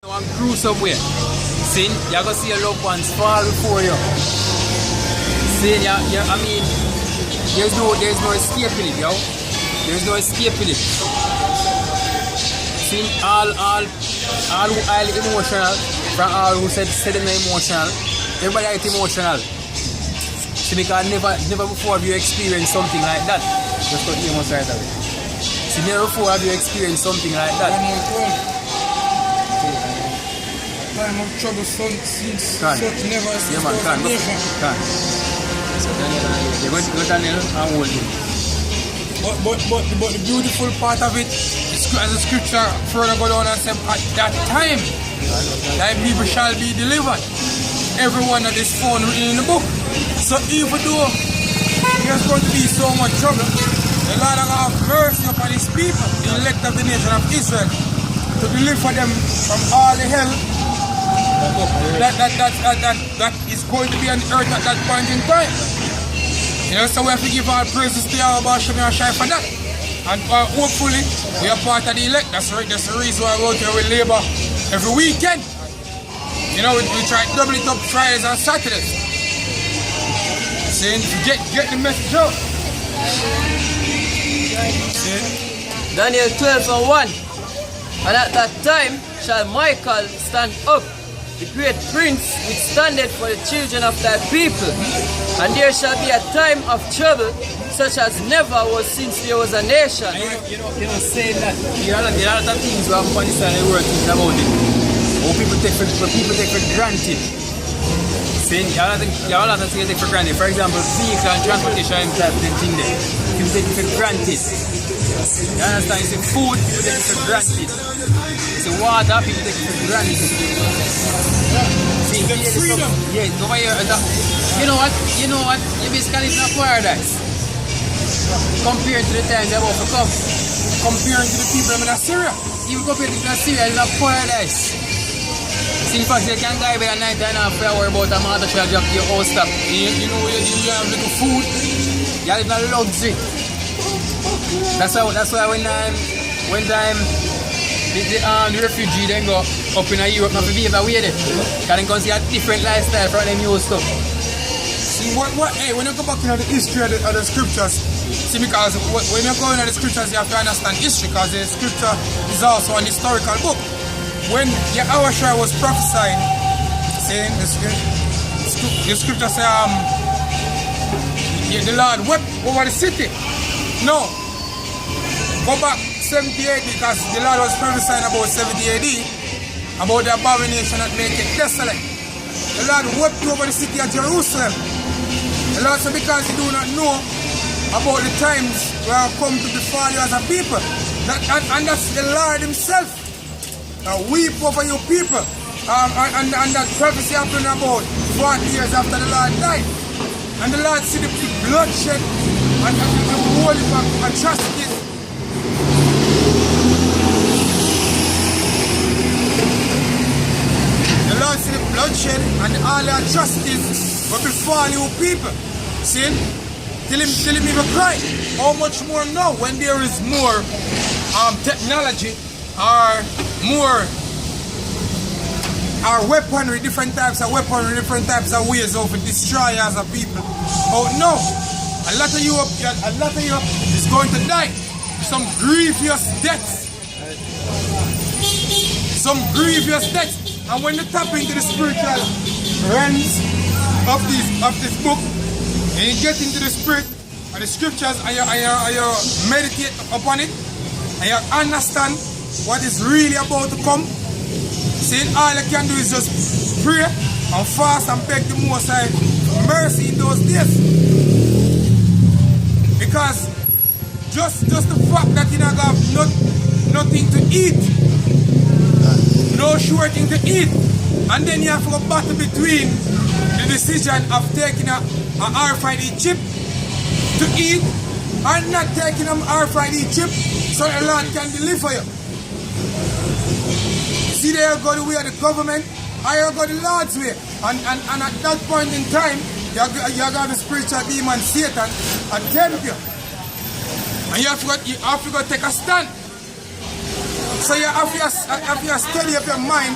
One crew somewhere. See, you're gonna see your loved ones fall before you. See, I mean, there's no escaping it, yo. There's no escaping it. See, all who are emotional, from all who said them emotional, everybody is emotional. See, because never before have you experienced something like that. Just got the emotion right away. See, never before have you experienced something like that. Time of trouble since Can. such never since Yeah, man, can. So Daniel, go Daniel and hold him. But the beautiful part of it is as the scripture further go down and say, at that time, thy people shall be delivered. Everyone that is found written in the book. So even though there's going to be so much trouble, the Lord will have mercy upon his people, the elect of the nation of Israel, to deliver them from all the hell that is going to be on earth at that point in time. You know, so we have to give all praises to Yahweh Shem Yahshai for that. And hopefully we are part of the elect. That's the reason why we go here with labor every weekend. You know, we try to double it up Fridays and Saturdays. Saying get the message out. See? Daniel 12:1. And at that time shall Michael stand up, the great prince which standeth for the children of thy people. And there shall be a time of trouble such as never was since there was a nation. You know, saying that there are a lot of things we have on this side of the world thinking about it. Or people take for granted. Saying you have a lot of things take for granted. For example, vehicle and transportation and that thing there. People take it for granted. You understand? You say food, people take it for granted. You say water, people take it for granted. See, freedom. Yeah, over here. You know what? You basically live in a paradise. Compared to the times they're about to come. Comparing to the people in Assyria. Even compared to Assyria, it's a paradise. See, in fact, you can go by the night and have to worry about a mother shall drop your whole stuff. You know, you have little food. You live in a luxury. That's why when the refugee then go up in Europe, not to be evacuated. Because they can see a different lifestyle from them used to. See, hey, when you go back into the history of the scriptures, see, because when you go into the scriptures, you have to understand history, because the scripture is also an historical book. When Yahushua was prophesying, saying the scripture says, the Lord wept over the city. No, go back 70 AD, because the Lord was prophesying about 70 AD, about the abomination that make it desolate. The Lord wept over the city of Jerusalem. The Lord said, because you do not know about the times where I come to befall you as a people. And that's the Lord himself. Now weep over your people. And that prophecy happened about 40 years after the Lord died. And the Lord see the bloodshed and the whole atrocities. The Lord see the bloodshed and all the atrocities but befall you people. See? Till him even cry. How much more now when there is more technology or more weaponry, different types of weaponry, different types of ways of destroy as a people. Oh no! A lot of you is going to die. Some grievous deaths. Some grievous deaths. And when you tap into the spiritual realms of this book, and you get into the spirit of the scriptures, and you meditate upon it, and you understand what is really about to come, saying all you can do is just pray and fast and beg the Most High mercy in those days. Because just the fact that you don't have nothing to eat, no sure thing to eat, and then you have to battle between the decision of taking a RFID chip to eat and not taking an RFID chip so the Lord can deliver you. See, there you go the way of the government, or you go the Lord's way. And at that point in time, you got the spiritual demon Satan and tempt you. And you have to go take a stand. So you have to study up your mind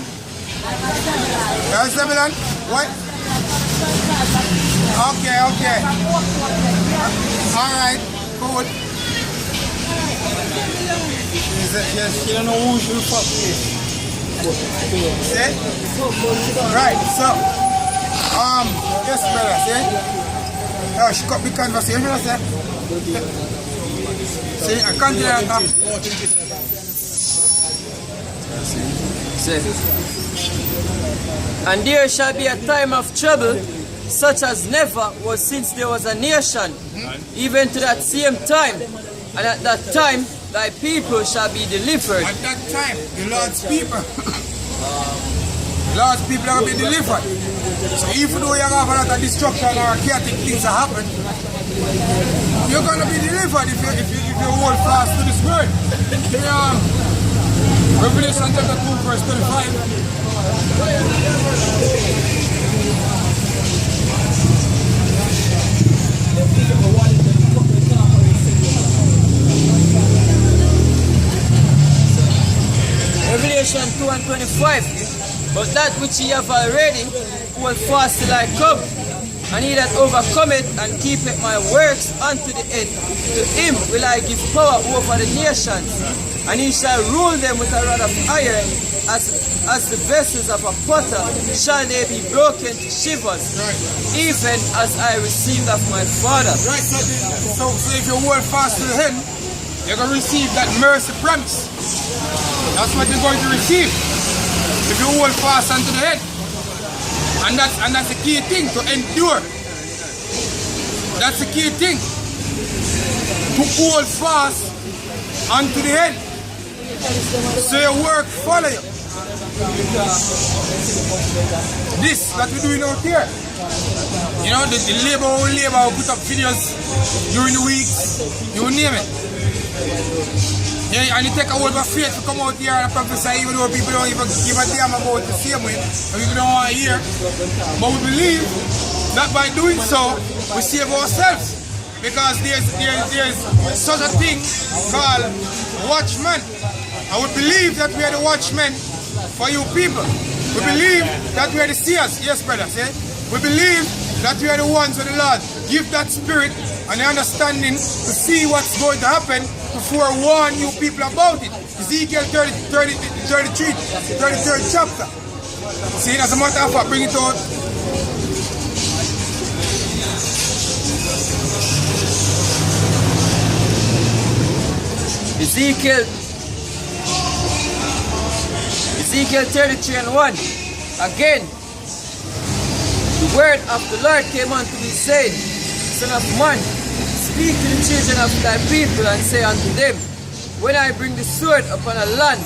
Yes, Babylon? What? Okay. Alright, good. Yes, she don't know who she will fuck with. See? Right, so, yes, brother, see? Oh, she got the conversation, see? See, I continue. And there shall be a time of trouble, such as never was since there was a nation, even to that same time. And at that time, thy people shall be delivered. At that time, the Lord's people, are going to be delivered. So even though you have a lot of destruction or chaotic things that happen, you're going to be delivered if you hold fast to this word. Revelation chapter 2 verse 25. Revelation 2 and 25. But that which ye have already will fast till I come, and he that overcometh and keepeth my works unto the end, to him will I give power over the nations, and he shall rule them with a rod of iron, as the vessels of a potter shall they be broken to shivers, even as I received of my Father. Right, so if you hold fast to him, you're going to receive that mercy promise. That's what you're going to receive if you hold fast unto the head. And that's the key thing, to endure. That's the key thing. To hold fast unto the head. So your work follow you. This that we're doing out here. You know, the labor will put up videos during the weeks, you name it. Yeah, and you take a hold of faith to come out here and prophesy, even though people don't even give a damn about the same way, and people don't want to hear. But we believe that by doing so, we save ourselves. Because there's such a thing called watchmen. And we believe that we are the watchmen for you people. We believe that we are the seers. Yes, brothers. Eh? We believe that we are the ones who the Lord give that spirit and the understanding to see what's going to happen before warn you people about it. Ezekiel 33rd chapter. See, as a matter of fact, bring it out. Ezekiel 33 and 1. Again, the word of the Lord came unto me, saying, Son of man, speak to the children of thy people, and say unto them, when I bring the sword upon a land,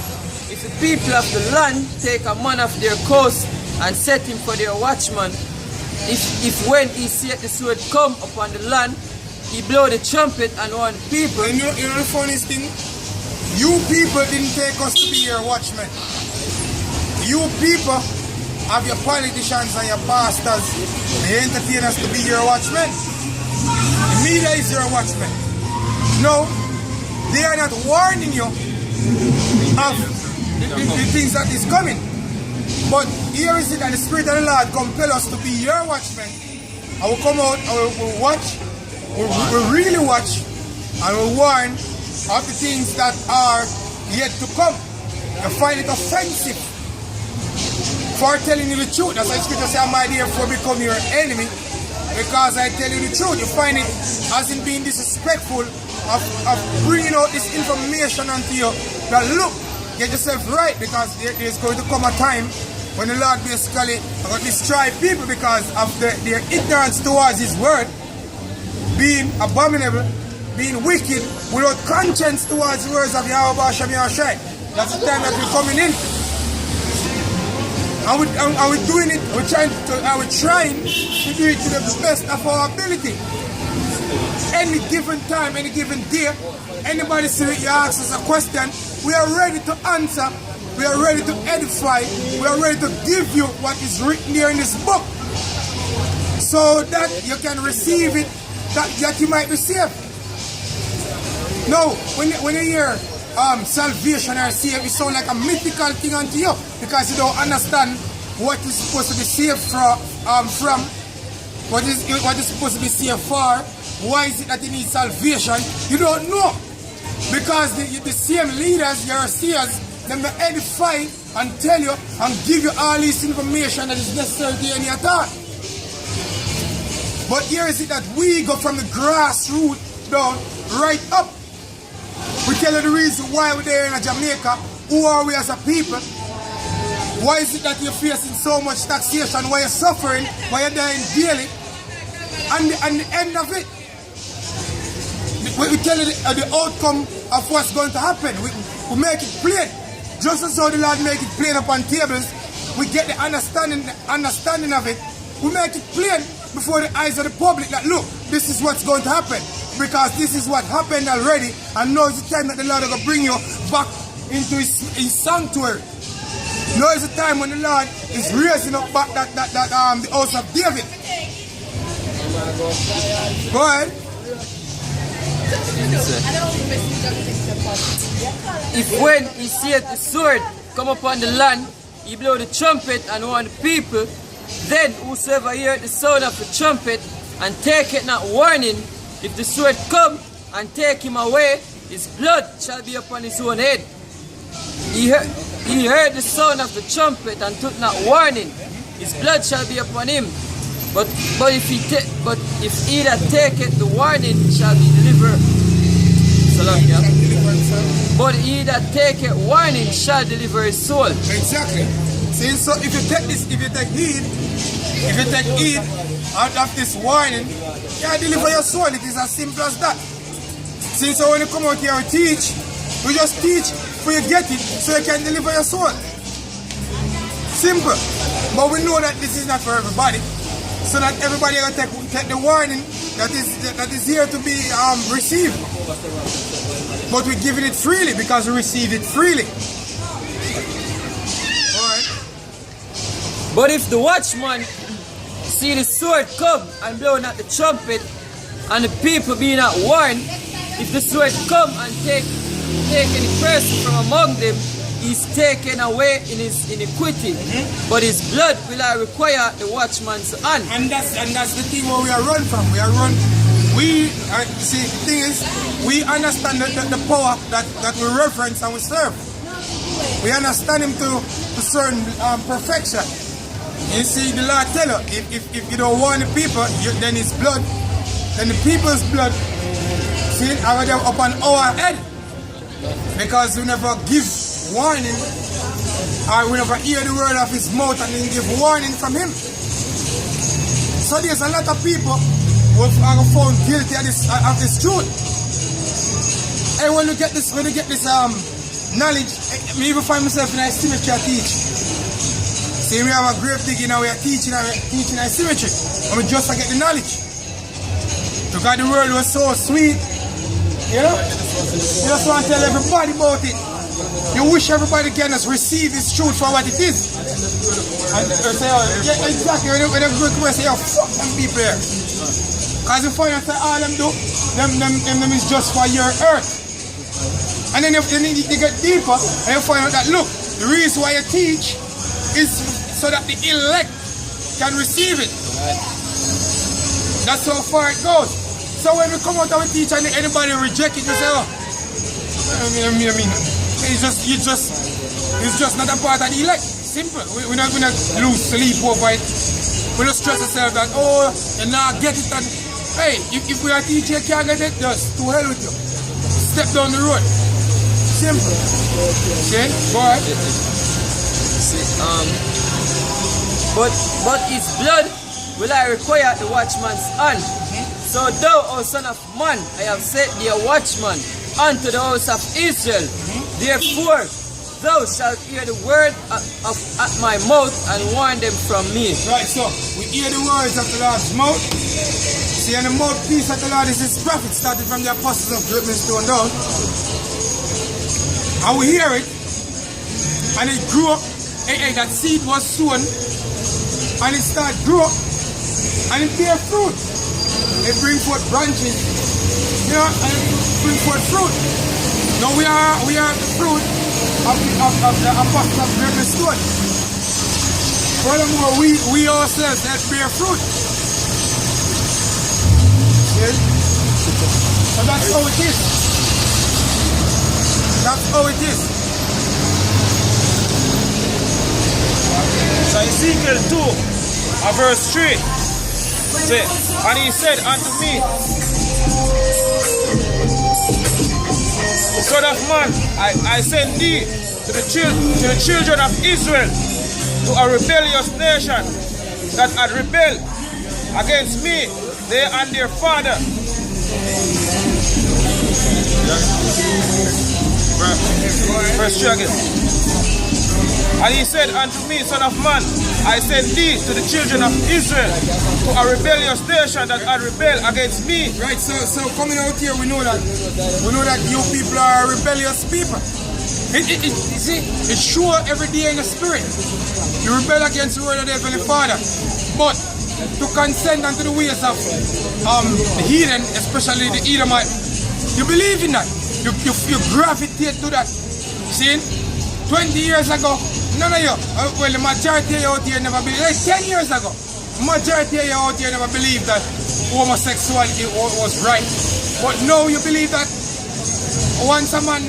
if the people of the land take a man of their coast and set him for their watchman, if when he seeth the sword come upon the land, he blow the trumpet and warn people. You know the funniest thing? You people didn't take us to be your watchmen. You people have your politicians and your pastors, they entertain us to be your watchmen. The media is your watchman. No, they are not warning you of the things that is coming. But here is it that the Spirit of the Lord compel us to be your watchmen. I will come out and we'll watch, we'll really watch, and we'll warn of the things that are yet to come. You find it offensive for telling you the truth. That's why Scripture says, my therefore become your enemy, because I tell you the truth. You find it as in being disrespectful of bringing out this information unto you. That look, get yourself right, because there's going to come a time when the Lord basically going to destroy people because of their ignorance towards His word, being abominable, being wicked, without conscience towards the words of Yahweh Hashem Yahushai. That's the time that we're coming in. And we're doing it, we're trying to do it to the best of our ability. Any given time, any given day, anybody you ask us a question, we are ready to answer, we are ready to edify, we are ready to give you what is written here in this book, so that you can receive it, that you might be saved. No, when you hear salvation or saved, it sounds like a mythical thing unto you because you don't understand what is supposed to be saved from, what is supposed to be saved for. Why is it that you need salvation? You don't know. Because the same leaders, your seers, them will edify and tell you and give you all this information that is necessary to any attack. But here is it that we go from the grassroots down right up. We tell you the reason why we're there in Jamaica. Who are we as a people? Why is it that you're facing so much taxation? Why you're suffering? Why you're dying daily? And the end of it, we tell you the outcome of what's going to happen. We make it plain. Just as how the Lord make it plain upon tables, we get the understanding of it. We make it plain before the eyes of the public that look, this is what's going to happen. Because this is what happened already, and now is the time that the Lord is going to bring you back into his sanctuary. Now is the time when the Lord is raising up back the house of David. Go ahead. If when he seeth the sword come upon the land, he blow the trumpet and warn the people, then whosoever heareth the sound of the trumpet and taketh not warning, if the sword come and take him away, his blood shall be upon his own head. He heard the sound of the trumpet and took not warning, his blood shall be upon him. But if he that taketh the warning shall be delivered. But he that taketh warning shall deliver his soul. Exactly. See, so if you take heed out of this warning, you deliver your soul. It is as simple as that. See, so when you come out here and teach, we just teach for you get it so you can deliver your soul. Simple. But we know that this is not for everybody. So that everybody will take the warning that is here to be received. But we're giving it freely because we received it freely. Alright. But if the watchman see the sword come and blow not the trumpet, and the people be not warned, if the sword come and take any person from among them, he's taken away in his iniquity. But his blood will I require the watchman's hand. And that's the thing where we are run from. See, the thing is, we understand the power that we reverence and we serve. We understand him to certain perfection. You see, the Lord tell you, if you don't warn the people, then his blood, then the people's blood, see, are upon our head. Because we never give warning, or we never hear the word of his mouth and then give warning from him. So there's a lot of people who are found guilty of this truth. And when you get this knowledge, me even find myself in a cemetery I teach. See, we have a grave digging and we are teaching a cemetery. And we just forget the knowledge. Because the word was so sweet, you know? You just want to tell everybody about it. You wish everybody can just receive this truth for what it is. And say, yeah, exactly. When they go to say, oh, fuck them people here. Because you find out that all them do, them is just for your earth. And then if they get deeper, and you find out that, look, the reason why you teach is so that the elect can receive it. That's how far it goes. So when we come out and we teach and anybody reject it, you say, oh, I mean, it's just not a part of the elect. Simple. We're not lose sleep over it. We don't stress ourselves that, oh, you not get it. And, hey, if we are teaching, you can't get it, just to hell with you. Step down the road. Simple. Okay? Go ahead. But his blood will I require the watchman's hand. So thou, O son of man, I have set thee a watchman unto the house of Israel. Therefore, thou shalt hear the word at my mouth and warn them from me. Right, so we hear the words of the Lord's mouth. See, and the mouthpiece of the Lord is his prophet, starting from the apostles of Brimstone down. And we hear it, and it grew up. That seed was sown, and it started grow, and it bear fruit. It bring forth branches, you know, and it bring forth fruit. No, we are the fruit of the apostle of Great Stone. Furthermore, we ourselves that bear fruit. See? So that's how it is. That's how it is. So Ezekiel 2, verse 3. Say, and he said unto me, Son of man, I send thee to the children of Israel, to a rebellious nation that had rebelled against me, they and their father. Verse 3 again. And he said unto me, Son of man, I send thee to the children of Israel, to a rebellious nation that had rebelled against me. Right, so coming out here, we know that you people are rebellious people. You see, it's sure every day in the spirit. You rebel against the word of the Heavenly Father. But to consent unto the ways of the heathen, especially the Edomite, you believe in that. You gravitate to that. See, 20 years ago, none of you, well, the majority of you out here never believed, like 10 years ago, majority of you out here never believed that homosexuality was right. But now you believe that once a man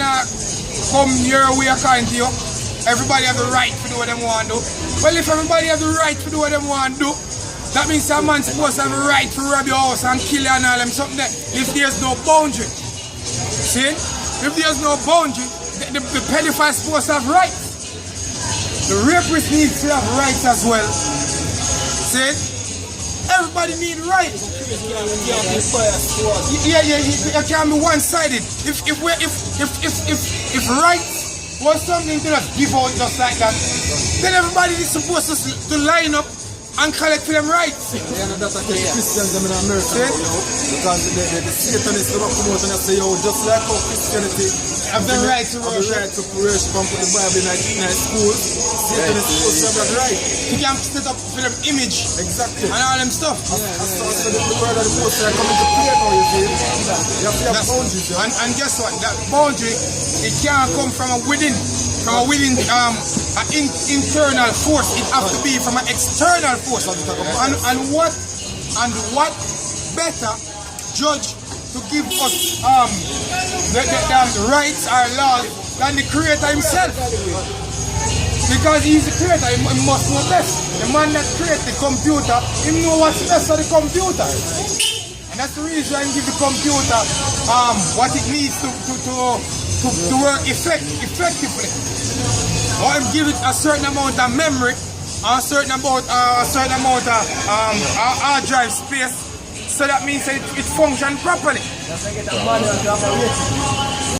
come your way according to you, everybody have the right to do what they want to do. Well, if everybody have the right to do what they want to do, that means a man's supposed to have the right to rob your house and kill you and all them something there, if there's no boundary. See? If there's no boundary, the pedophile's supposed to have rights. The rapist needs to have rights as well. See? Everybody needs rights. Yeah, it can't be one-sided. If rights was something to just give out just like that, then everybody is supposed to line up and collect for them rights. Yeah, and that's like Christians in America, you know, because the Satanists will come out and say, yo, just like how Christianity have the right to worship, and put the Bible in schools, Satanists supposed to have that right. You can set up for them image. Exactly. And all them stuff. So the word of the Most High coming to play now, you see. You have to have boundaries. And guess what? That boundary, it can't come from within. From within an internal force. It has to be from an external force. And what better judge to give us the rights or laws than the Creator himself? Because he's the Creator, he must know best. The man that created the computer, he knows what's best for the computer. And that's the reason I give the computer what it needs to work effectively. Or I give it a certain amount of memory, a certain amount of hard drive space, so that means that it functions properly. That's why I get a manual to operate.